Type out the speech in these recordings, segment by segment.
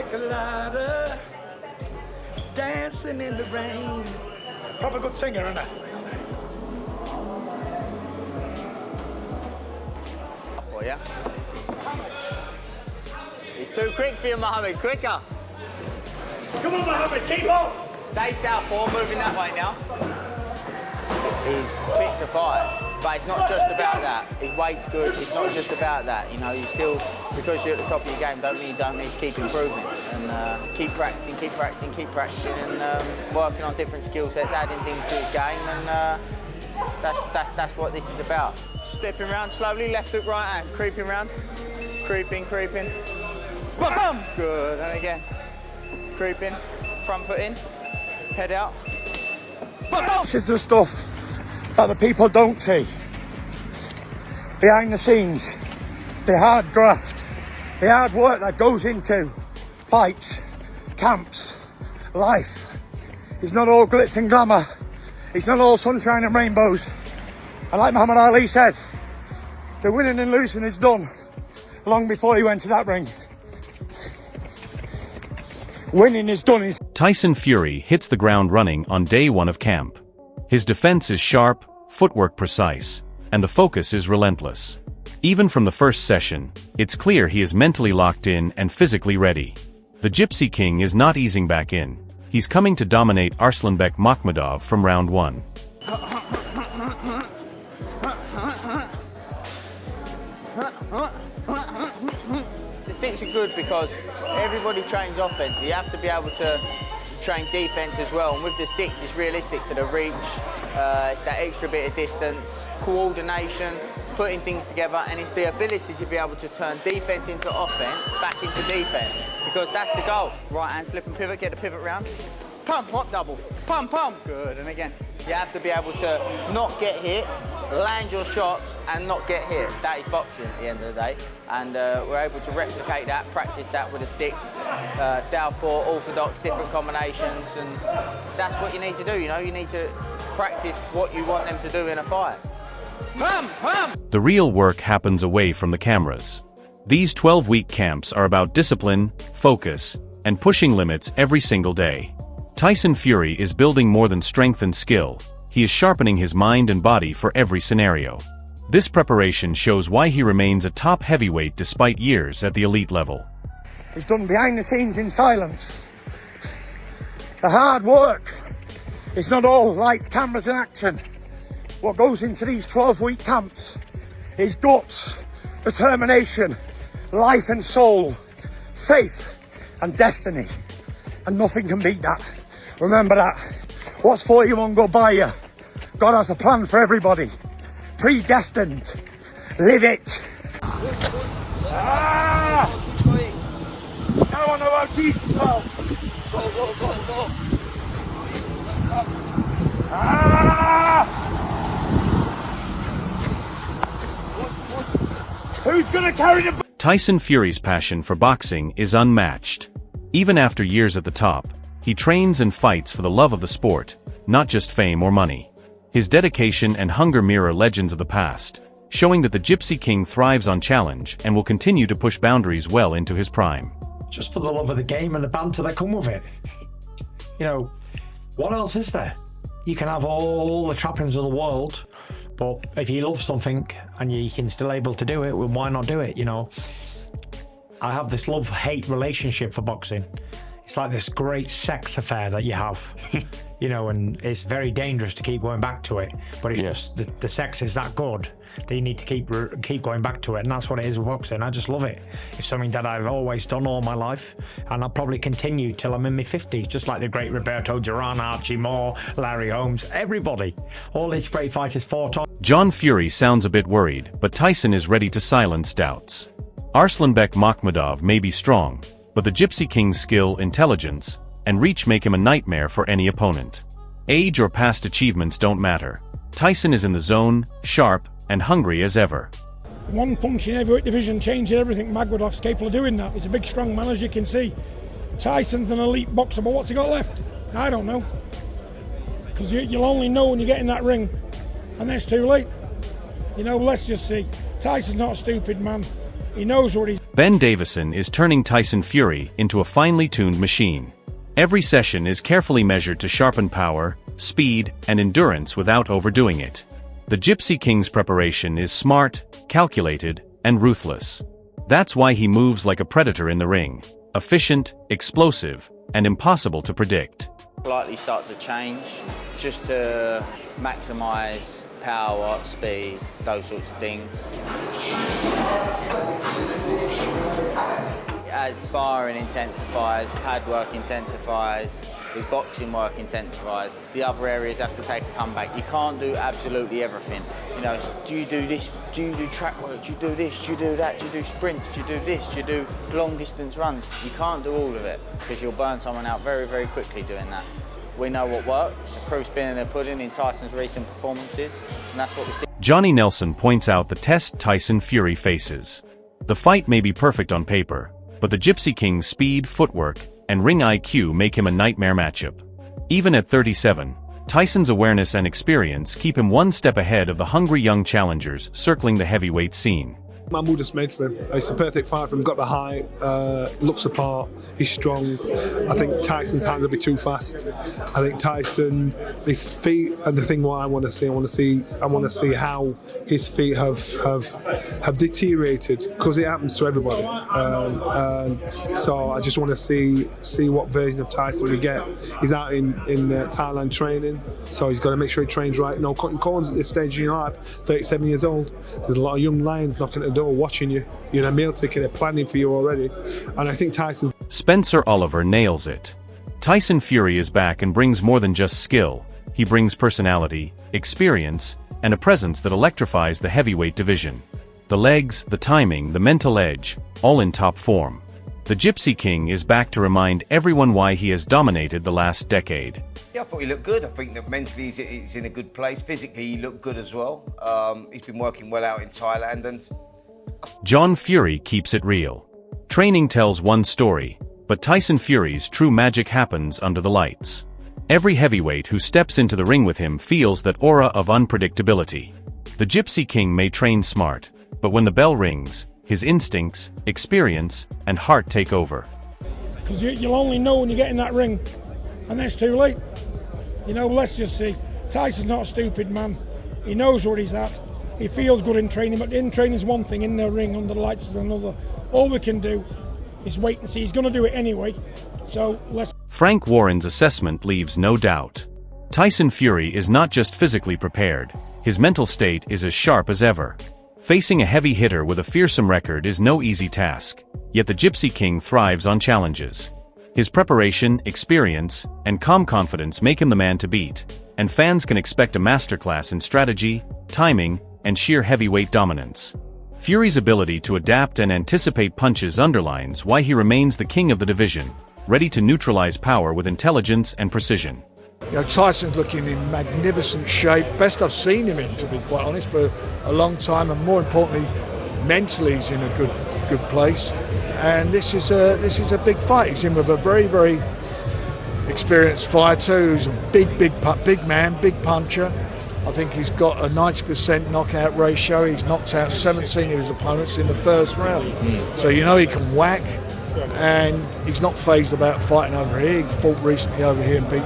colada, dancing in the rain. Proper good singer, isn't it? Oh, yeah? He's too quick for you, Mohammed. Quicker. Come on, Mohammed, keep on. Stay southpaw, moving that way now. He's fit to fight. But it's not just about that. His weight's good. It's not just about that. You know, you still, because you're at the top of your game, don't mean you don't need to keep improving and keep practicing, and working on different skill sets, adding things to his game, and that's what this is about. Stepping round slowly, left hook, right hand, creeping round, creeping. Bum! Good. And again, creeping, front foot in, head out. This is the stuff that the people don't see. Behind the scenes, the hard graft, the hard work that goes into fights, camps, life. It's not all glitz and glamour. It's not all sunshine and rainbows. And like Muhammad Ali said, the winning and losing is done long before he went to that ring. Winning is done. Tyson Fury hits the ground running on day one of camp. His defense is sharp, footwork precise, and the focus is relentless. Even from the first session, it's clear he is mentally locked in and physically ready. The Gypsy King is not easing back in. He's coming to dominate Arslanbek Makhmudov from round one. The sticks are good because everybody trains offense. You have to be able to train defense as well, and with the sticks it's realistic to the reach, it's that extra bit of distance, coordination, putting things together, and it's the ability to be able to turn defense into offense, back into defense, because that's the goal. Right hand slip and pivot, get the pivot round, pump, hop double, pump, good, and again, you have to be able to not get hit, land your shots and not get hit. That is boxing at the end of the day, and we're able to replicate that, practice that with the sticks, southpaw, orthodox, different combinations, and that's what you need to do, you know, you need to practice what you want them to do in a fight. The real work happens away from the cameras. These 12-week camps are about discipline, focus, and pushing limits every single day. Tyson Fury is building more than strength and skill. He is sharpening his mind and body for every scenario. This preparation shows why he remains a top heavyweight despite years at the elite level. It's done behind the scenes in silence. The hard work. It's not all lights, cameras and action. What goes into these 12-week camps is guts, determination, life and soul, faith and destiny. And nothing can beat that. Remember that. What's for you won't go by you. God has a plan for everybody. Predestined. Live it. Ah! Now I know how Jesus felt. Go. Ah! Who's gonna carry the... Tyson Fury's passion for boxing is unmatched. Even after years at the top, he trains and fights for the love of the sport, not just fame or money. His dedication and hunger mirror legends of the past, showing that the Gypsy King thrives on challenge and will continue to push boundaries well into his prime. Just for the love of the game and the banter that come with it. You know, what else is there? You can have all the trappings of the world, but if you love something and you can still able to do it, well, why not do it, you know? I have this love-hate relationship for boxing. It's like this great sex affair that you have, you know, and it's very dangerous to keep going back to it. But it's just the sex is that good that you need to keep going back to it, and that's what it is with boxing. I just love it. It's something that I've always done all my life, and I'll probably continue till I'm in my 50s, just like the great Roberto Duran, Archie Moore, Larry Holmes, everybody. All these great fighters fought on. John Fury sounds a bit worried, but Tyson is ready to silence doubts. Arslanbek Makhmudov may be strong, but the Gypsy King's skill, intelligence, and reach make him a nightmare for any opponent. Age or past achievements don't matter. Tyson is in the zone, sharp, and hungry as ever. One punch in heavyweight division changes everything. Makhmudov's capable of doing that. He's a big, strong man, as you can see. Tyson's an elite boxer, but what's he got left? I don't know. Because you'll only know when you get in that ring, and that's too late. You know, let's just see. Tyson's not a stupid man. He knows what he's... Ben Davison is turning Tyson Fury into a finely tuned machine. Every session is carefully measured to sharpen power, speed, and endurance without overdoing it. The Gypsy King's preparation is smart, calculated, and ruthless. That's why he moves like a predator in the ring, efficient, explosive, and impossible to predict. Slightly start to change just to maximise power, speed, those sorts of things. As sparring intensifies, pad work intensifies, his boxing work intensifies, the other areas have to take a comeback. You can't do absolutely everything. You know, do you do this? Do you do track work? Do you do this? Do you do that? Do you do sprints? Do you do this? Do you do long distance runs? You can't do all of it because you'll burn someone out very, very quickly doing that. We know what works. The proof's been in the pudding in Tyson's recent performances, and that's what we stick. Johnny Nelson points out the test Tyson Fury faces. The fight may be perfect on paper, but the Gypsy King's speed, footwork, and ring IQ make him a nightmare matchup. Even at 37, Tyson's awareness and experience keep him one step ahead of the hungry young challengers circling the heavyweight scene. Makhmudov's made for him. It's a perfect fight for him. Got the height, looks the part, he's strong. I think Tyson's hands will be too fast. I think Tyson, his feet are the thing what I want to see. I want to see how his feet have deteriorated, because it happens to everybody. So I just want to see what version of Tyson we get. He's out in Thailand training, so he's got to make sure he trains right. No cutting corners at this stage in your life. 37 years old. There's a lot of young lions knocking at the door, watching you. You're in a meal ticket, they're planning for you already. And I think Tyson... Spencer Oliver nails it. Tyson Fury is back and brings more than just skill. He brings personality, experience, and a presence that electrifies the heavyweight division. The legs, the timing, the mental edge, all in top form. The Gypsy King is back to remind everyone why he has dominated the last decade. Yeah, I thought he looked good. I think that mentally he's in a good place. Physically, he looked good as well. He's been working well out in Thailand. And John Fury keeps it real. Training tells one story, but Tyson Fury's true magic happens under the lights. Every heavyweight who steps into the ring with him feels that aura of unpredictability. The Gypsy King may train smart, but when the bell rings, his instincts, experience, and heart take over. Because you'll only know when you get in that ring, and that's too late. You know, let's just see. Tyson's not a stupid man. He knows where he's at. He feels good in training, but in training is one thing, in the ring under the lights is another. All we can do is wait and see. He's going to do it anyway, so let's... Frank Warren's assessment leaves no doubt. Tyson Fury is not just physically prepared, his mental state is as sharp as ever. Facing a heavy hitter with a fearsome record is no easy task, yet the Gypsy King thrives on challenges. His preparation, experience, and calm confidence make him the man to beat, and fans can expect a masterclass in strategy, timing, and sheer heavyweight dominance. Fury's ability to adapt and anticipate punches underlines why he remains the king of the division, ready to neutralize power with intelligence and precision. You know, Tyson's looking in magnificent shape, best I've seen him in, to be quite honest, for a long time, and more importantly, mentally he's in a good place. And this is a big fight. He's in with a very, very experienced fighter who's a big man, big puncher. I think he's got a 90% knockout ratio. He's knocked out 17 of his opponents in the first round. So you know he can whack, and he's not phased about fighting over here. He fought recently over here and beat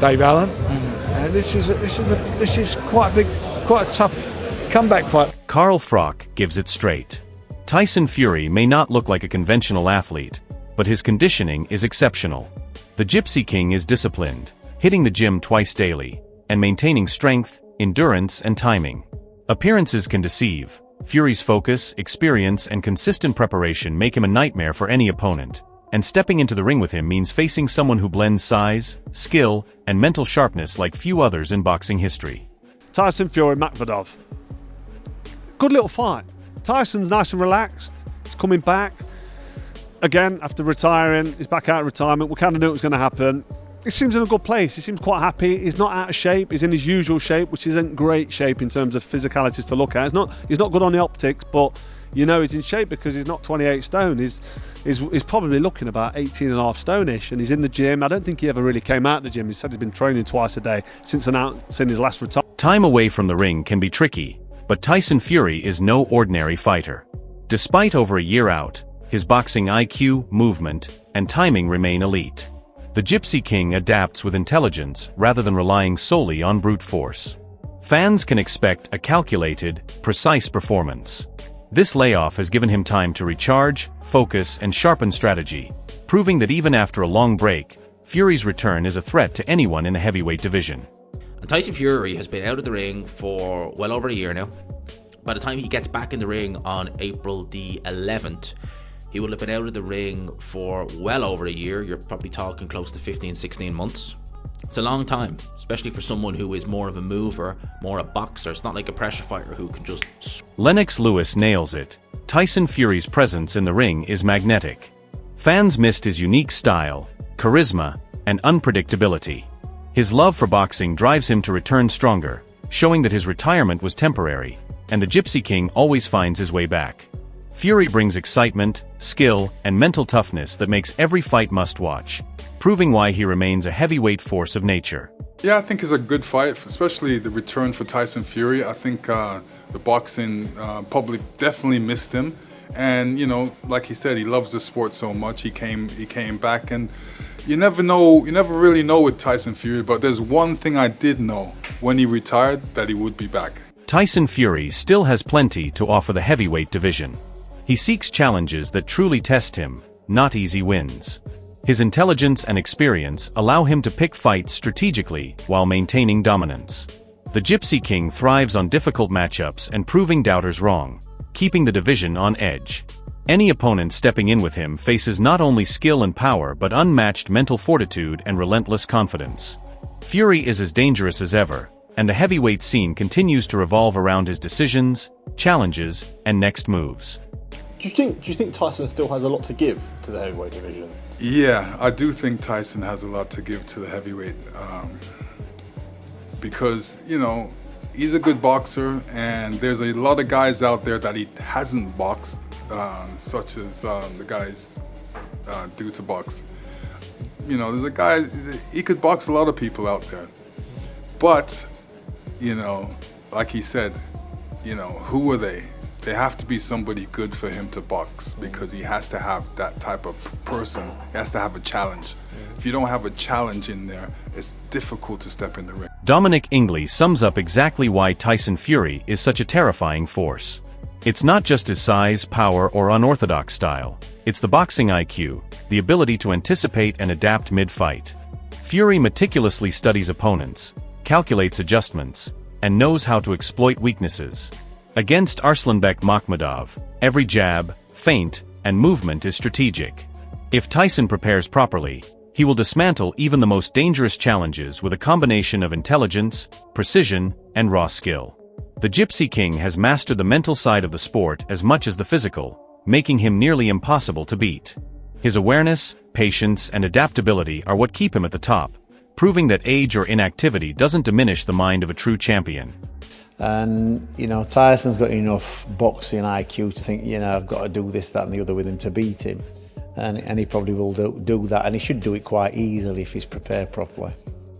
Dave Allen. And this is quite a tough comeback fight. Carl Frock gives it straight. Tyson Fury may not look like a conventional athlete, but his conditioning is exceptional. The Gypsy King is disciplined, hitting the gym twice daily, and maintaining strength, endurance, and timing. Appearances can deceive. Fury's focus, experience, and consistent preparation make him a nightmare for any opponent, and stepping into the ring with him means facing someone who blends size, skill, and mental sharpness like few others in boxing history. Tyson Fury Makhmudov. Good little fight. Tyson's nice and relaxed. He's coming back. Again, after retiring, he's back out of retirement. We kind of knew it was going to happen. He seems in a good place. He seems quite happy. He's not out of shape. He's in his usual shape, which isn't great shape in terms of physicalities to look at. He's not good on the optics, but you know he's in shape because he's not 28 stone. He's probably looking about 18 and a half stone-ish, and he's in the gym. I don't think he ever really came out of the gym. He said he's been training twice a day since announcing his last retirement. Time away from the ring can be tricky, but Tyson Fury is no ordinary fighter. Despite over a year out, his boxing IQ, movement, and timing remain elite. The Gypsy King adapts with intelligence rather than relying solely on brute force. Fans can expect a calculated, precise performance. This layoff has given him time to recharge, focus, and sharpen strategy, proving that even after a long break, Fury's return is a threat to anyone in the heavyweight division. And Tyson Fury has been out of the ring for well over a year now. By the time he gets back in the ring on April the 11th, he will have been out of the ring for well over a year. You're probably talking close to 15, 16 months. It's a long time, especially for someone who is more of a mover, more a boxer. It's not like a pressure fighter who can just... Lennox Lewis nails it. Tyson Fury's presence in the ring is magnetic. Fans missed his unique style, charisma, and unpredictability. His love for boxing drives him to return stronger, showing that his retirement was temporary, and the Gypsy King always finds his way back. Fury brings excitement, skill, and mental toughness that makes every fight must-watch, proving why he remains a heavyweight force of nature. Yeah, I think it's a good fight, especially the return for Tyson Fury. I think the boxing public definitely missed him. And, you know, like he said, he loves the sport so much. He came back, and you never really know with Tyson Fury, but there's one thing I did know when he retired, that he would be back. Tyson Fury still has plenty to offer the heavyweight division. He seeks challenges that truly test him, not easy wins. His intelligence and experience allow him to pick fights strategically while maintaining dominance. The Gypsy King thrives on difficult matchups and proving doubters wrong, keeping the division on edge. Any opponent stepping in with him faces not only skill and power but unmatched mental fortitude and relentless confidence. Fury is as dangerous as ever, and the heavyweight scene continues to revolve around his decisions, challenges, and next moves. Do you think Tyson still has a lot to give to the heavyweight division? Yeah, I do think Tyson has a lot to give to the heavyweight because, you know, he's a good boxer, and there's a lot of guys out there that he hasn't boxed, such as the guys due to box. You know, there's a guy, he could box a lot of people out there. But, you know, like he said, you know, who are they? They have to be somebody good for him to box, because he has to have that type of person. He has to have a challenge. If you don't have a challenge in there, it's difficult to step in the ring. Dominic Ingley sums up exactly why Tyson Fury is such a terrifying force. It's not just his size, power, or unorthodox style. It's the boxing IQ, the ability to anticipate and adapt mid-fight. Fury meticulously studies opponents, calculates adjustments, and knows how to exploit weaknesses. Against Arslanbek Makhmudov, every jab, feint, and movement is strategic. If Tyson prepares properly, he will dismantle even the most dangerous challenges with a combination of intelligence, precision, and raw skill. The Gypsy King has mastered the mental side of the sport as much as the physical, making him nearly impossible to beat. His awareness, patience, and adaptability are what keep him at the top, proving that age or inactivity doesn't diminish the mind of a true champion. And, you know, Tyson's got enough boxing IQ to think, you know, I've got to do this, that and the other with him to beat him. And he probably will do that, and he should do it quite easily if he's prepared properly.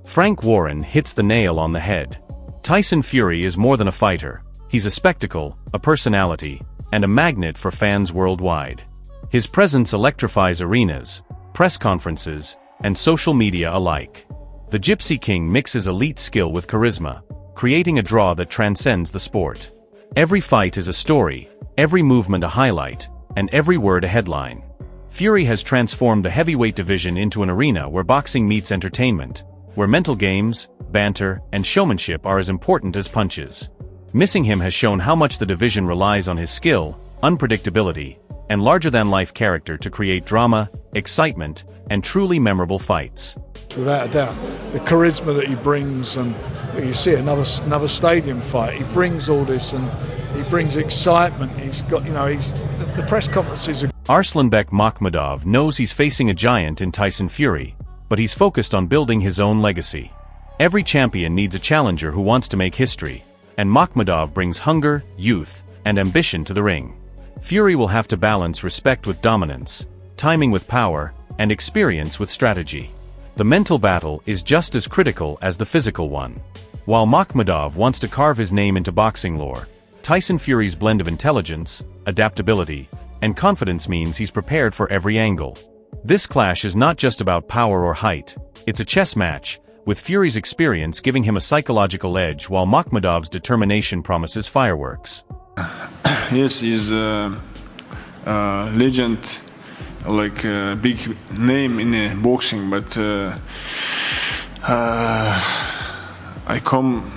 Frank Warren hits the nail on the head. Tyson Fury is more than a fighter. He's a spectacle, a personality, and a magnet for fans worldwide. His presence electrifies arenas, press conferences, and social media alike. The Gypsy King mixes elite skill with charisma, creating a draw that transcends the sport. Every fight is a story, every movement a highlight, and every word a headline. Fury has transformed the heavyweight division into an arena where boxing meets entertainment, where mental games, banter, and showmanship are as important as punches. Missing him has shown how much the division relies on his skill, unpredictability, and larger-than-life character to create drama, excitement, and truly memorable fights. Without a doubt, the charisma that he brings, and you see another stadium fight, he brings all this, and he brings excitement. He's got, you know, the press conferences are... Arslanbek Makhmudov knows he's facing a giant in Tyson Fury, but he's focused on building his own legacy. Every champion needs a challenger who wants to make history, and Makhmudov brings hunger, youth, and ambition to the ring. Fury will have to balance respect with dominance, timing with power, and experience with strategy. The mental battle is just as critical as the physical one. While Makhmudov wants to carve his name into boxing lore, Tyson Fury's blend of intelligence, adaptability, and confidence means he's prepared for every angle. This clash is not just about power or height, it's a chess match, with Fury's experience giving him a psychological edge while Makhmudov's determination promises fireworks. Yes, he's a legend, like a big name in boxing, but I come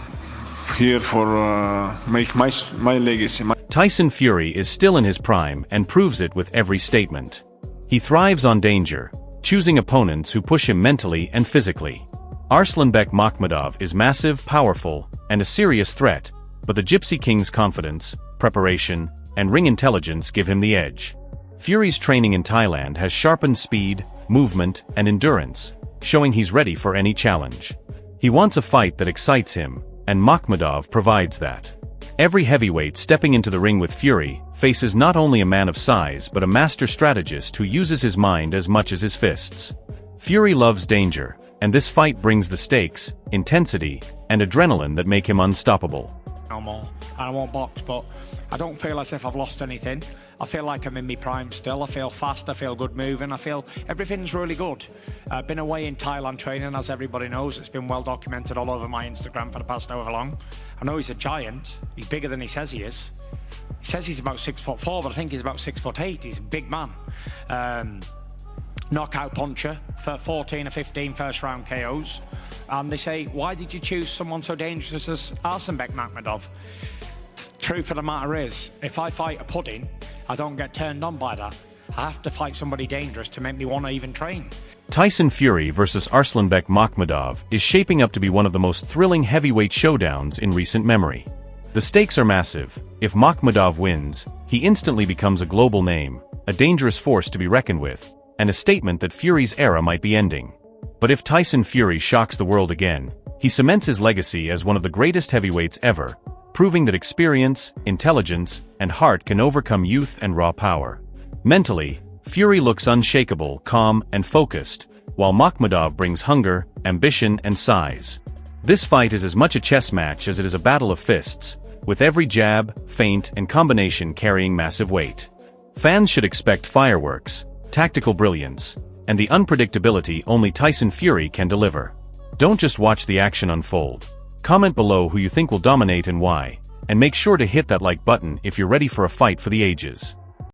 here for make my legacy. Tyson Fury is still in his prime and proves it with every statement. He thrives on danger, choosing opponents who push him mentally and physically. Arslanbek Makhmudov is massive, powerful, and a serious threat, but the Gypsy King's confidence, preparation, and ring intelligence give him the edge. Fury's training in Thailand has sharpened speed, movement, and endurance, showing he's ready for any challenge. He wants a fight that excites him, and Makhmudov provides that. Every heavyweight stepping into the ring with Fury faces not only a man of size but a master strategist who uses his mind as much as his fists. Fury loves danger, and this fight brings the stakes, intensity, and adrenaline that make him unstoppable. No more, and I won't box, but I don't feel as if I've lost anything. I feel like I'm in my prime still. I feel fast, I feel good moving, I feel everything's really good. I've been away in Thailand training, as everybody knows. It's been well documented all over my Instagram for the past however long. I know he's a giant. He's bigger than he says he is. He says he's about 6'4", but I think he's about 6'8". He's a big man. Knockout puncher for 14 or 15 first round KOs. And they say, why did you choose someone so dangerous as Arslanbek Makhmudov? Truth of the matter is, if I fight a pudding, I don't get turned on by that. I have to fight somebody dangerous to make me want to even train. Tyson Fury versus Arslanbek Makhmudov is shaping up to be one of the most thrilling heavyweight showdowns in recent memory. The stakes are massive. If Makhmudov wins, he instantly becomes a global name, a dangerous force to be reckoned with, and a statement that Fury's era might be ending. But if Tyson Fury shocks the world again, he cements his legacy as one of the greatest heavyweights ever, proving that experience, intelligence, and heart can overcome youth and raw power. Mentally, Fury looks unshakable, calm, and focused, while Makhmudov brings hunger, ambition, and size. This fight is as much a chess match as it is a battle of fists, with every jab, feint, and combination carrying massive weight. Fans should expect fireworks, tactical brilliance, and the unpredictability only Tyson Fury can deliver. Don't just watch the action unfold. Comment below who you think will dominate and why, and make sure to hit that like button if you're ready for a fight for the ages.